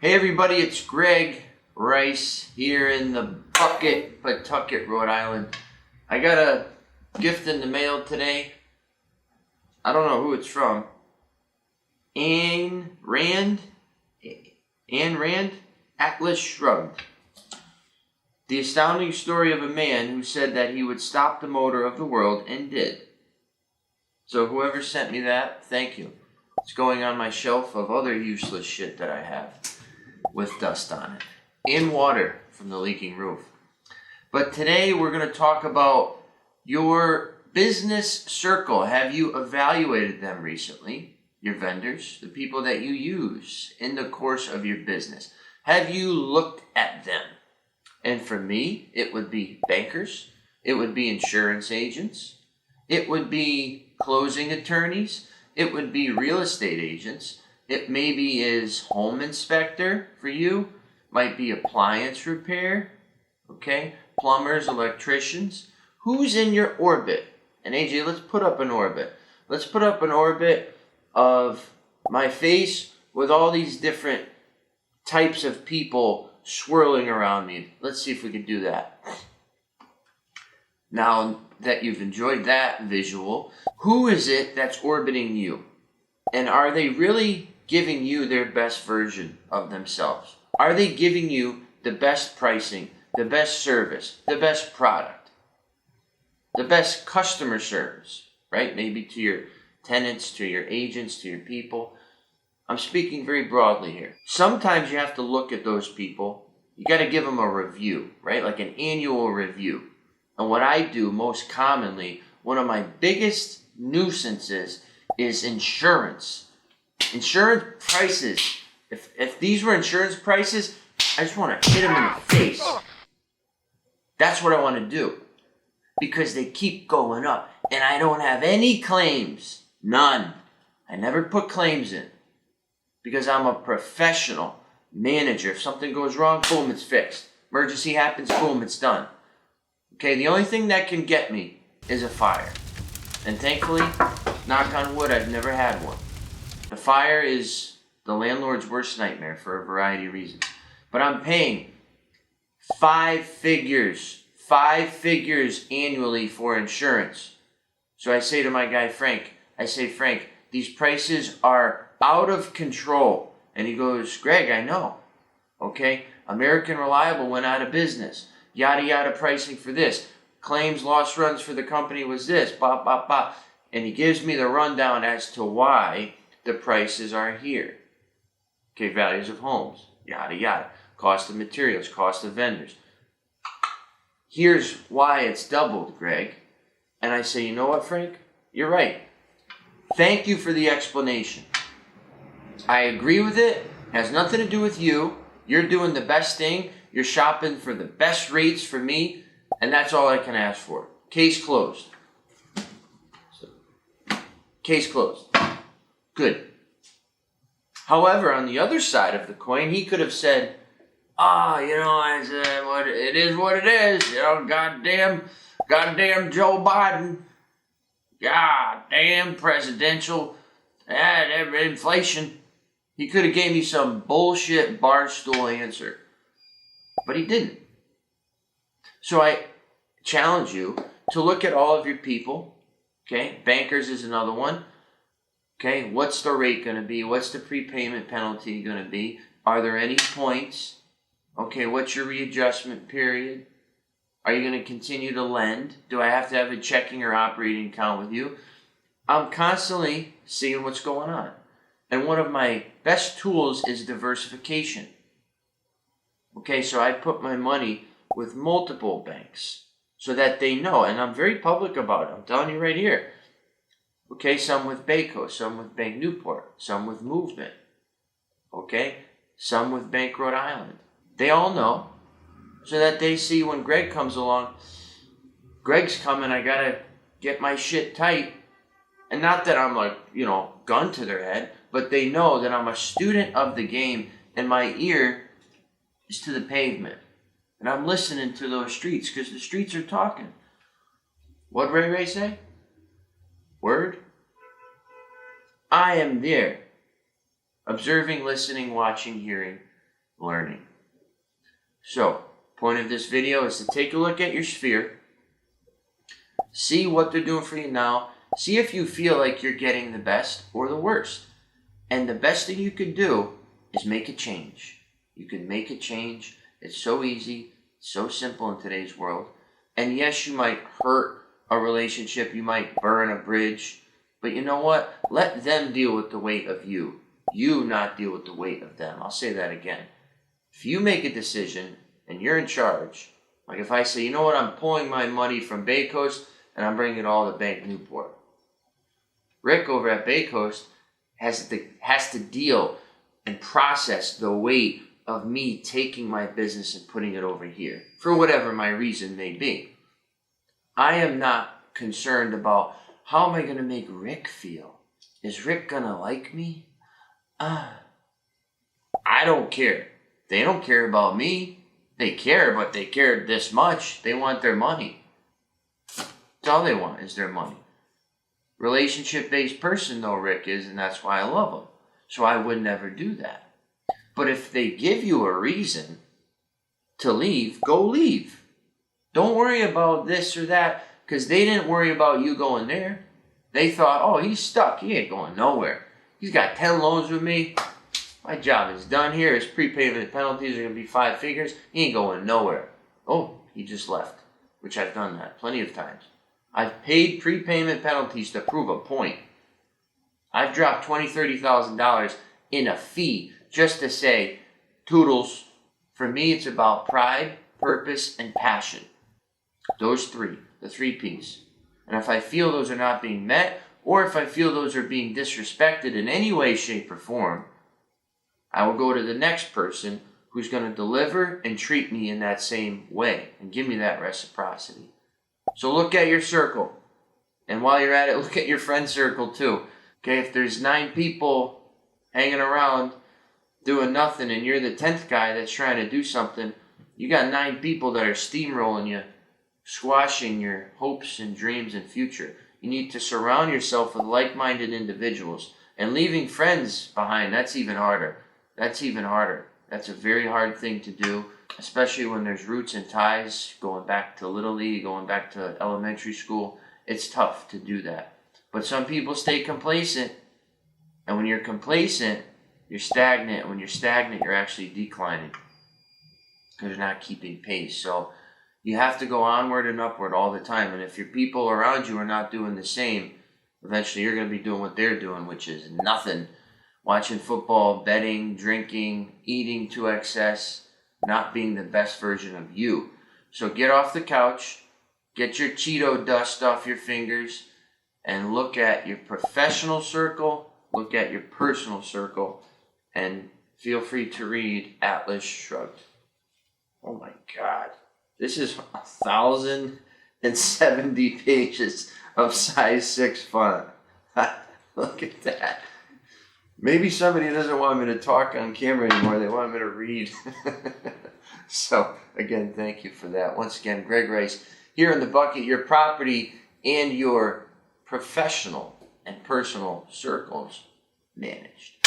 Hey everybody, it's Greg Rice here in the Pawtucket, Rhode Island. I got a gift in the mail today. I don't know who it's from. Anne Rand, Atlas Shrugged. The astounding story of a man who said that he would stop the motor of the world and did. So whoever sent me that, thank you. It's going on my shelf of other useless shit that I have with dust on it and water from the leaking roof. But today we're going to talk about your business circle. Have you evaluated them recently? Your vendors, the people that you use in the course of your business. Have you looked at them? And for me, it would be bankers. It would be insurance agents. It would be closing attorneys. It would be real estate agents. It maybe is home inspector for you. Might be appliance repair. Okay? Plumbers, electricians. Who's in your orbit? And AJ, let's put up an orbit. Let's put up an orbit of my face with all these different types of people swirling around me. Let's see if we can do that. Now that you've enjoyed that visual, who is it that's orbiting you? And are they really giving you their best version of themselves? Are they giving you the best pricing, the best service, the best product, the best customer service, right? Maybe to your tenants, to your agents, to your people. I'm speaking very broadly here. Sometimes you have to look at those people. You got to give them a review, right? Like an annual review. And what I do most commonly, one of my biggest nuisances is insurance. Insurance prices. If these were insurance prices, I just want to hit them in the face. That's what I want to do. Because they keep going up. And I don't have any claims. None. I never put claims in. Because I'm a professional manager. If something goes wrong, boom, it's fixed. Emergency happens, boom, it's done. Okay, the only thing that can get me is a fire. And thankfully, knock on wood, I've never had one. The fire is the landlord's worst nightmare for a variety of reasons. But I'm paying five figures annually for insurance. So I say to my guy, Frank, Frank, these prices are out of control. And he goes, Greg, I know. Okay, American Reliable went out of business. Yada yada pricing for this. Claims, loss runs for the company was this. Bop, bop, bop. And he gives me the rundown as to why the prices are here. Okay, values of homes. Yada yada. Cost of materials, cost of vendors. Here's why it's doubled, Greg. And I say, you know what, Frank? You're right. Thank you for the explanation. I agree with it. It has nothing to do with you. You're doing the best thing. You're shopping for the best rates for me. And that's all I can ask for. Case closed. Case closed. Good. However, on the other side of the coin, he could have said, it is what it is. Goddamn Joe Biden. Goddamn presidential inflation. He could have gave me some bullshit barstool answer. But he didn't. So I challenge you to look at all of your people. Okay, bankers is another one. Okay, what's the rate going to be? What's the prepayment penalty going to be? Are there any points? Okay, what's your readjustment period? Are you going to continue to lend? Do I have to have a checking or operating account with you? I'm constantly seeing what's going on. And one of my best tools is diversification. Okay, so I put my money with multiple banks so that they know. And I'm very public about it. I'm telling you right here. Okay, some with Bayco, some with Bank Newport, some with Movement. Okay, some with Bank Rhode Island. They all know so that they see when Greg comes along, Greg's coming, I got to get my shit tight. And not that I'm like, gun to their head, but they know that I'm a student of the game and my ear is to the pavement. And I'm listening to those streets because the streets are talking. What'd Ray say? Word? I am there. Observing, listening, watching, hearing. learning. So, point of this video is to take a look at your sphere, see what they're doing for you now, see if you feel like you're getting the best or the worst. And the best thing you can do is make a change. You can make a change. It's so easy, so simple in today's world. And yes, you might hurt a relationship, you might burn a bridge, but you know what? Let them deal with the weight of you. You not deal with the weight of them. I'll say that again. If you make a decision and you're in charge, like if I say, you know what, I'm pulling my money from Bay Coast and I'm bringing it all to Bank Newport. Rick over at Bay Coast has to deal and process the weight of me taking my business and putting it over here for whatever my reason may be. I am not concerned about how am I going to make Rick feel. Is Rick going to like me? I don't care. They don't care about me. They care, but they care this much. They want their money. That's all they want is their money. Relationship-based person though Rick is, and that's why I love him. So I would never do that. But if they give you a reason to leave, go leave. Don't worry about this or that, because they didn't worry about you going there. They thought, oh, he's stuck. He ain't going nowhere. He's got 10 loans with me. My job is done here. His prepayment penalties are going to be 5 figures. He ain't going nowhere. Oh, he just left, which I've done that plenty of times. I've paid prepayment penalties to prove a point. I've dropped $20,000, $30,000 in a fee just to say, toodles. For me, it's about pride, purpose, and passion. Those three, the 3 P's. And if I feel those are not being met, or if I feel those are being disrespected in any way, shape, or form, I will go to the next person who's going to deliver and treat me in that same way and give me that reciprocity. So look at your circle. And while you're at it, look at your friend circle too. Okay, if there's 9 people hanging around doing nothing and you're the 10th guy that's trying to do something, you got 9 people that are steamrolling you, squashing your hopes and dreams and future. You need to surround yourself with like-minded individuals. And leaving friends behind, that's even harder. That's a very hard thing to do, especially when there's roots and ties, going back to Little League, going back to elementary school. It's tough to do that. But some people stay complacent. And when you're complacent, you're stagnant. And when you're stagnant, you're actually declining because you're not keeping pace. So you have to go onward and upward all the time. And if your people around you are not doing the same, eventually you're going to be doing what they're doing, which is nothing. Watching football, betting, drinking, eating to excess, not being the best version of you. So get off the couch, get your Cheeto dust off your fingers, and look at your professional circle, look at your personal circle, and feel free to read Atlas Shrugged. Oh my God. This is 1,070 pages of size 6 font. Look at that. Maybe somebody doesn't want me to talk on camera anymore. They want me to read. So, again, thank you for that. Once again, Greg Rice here in the bucket, your property and your professional and personal circles managed.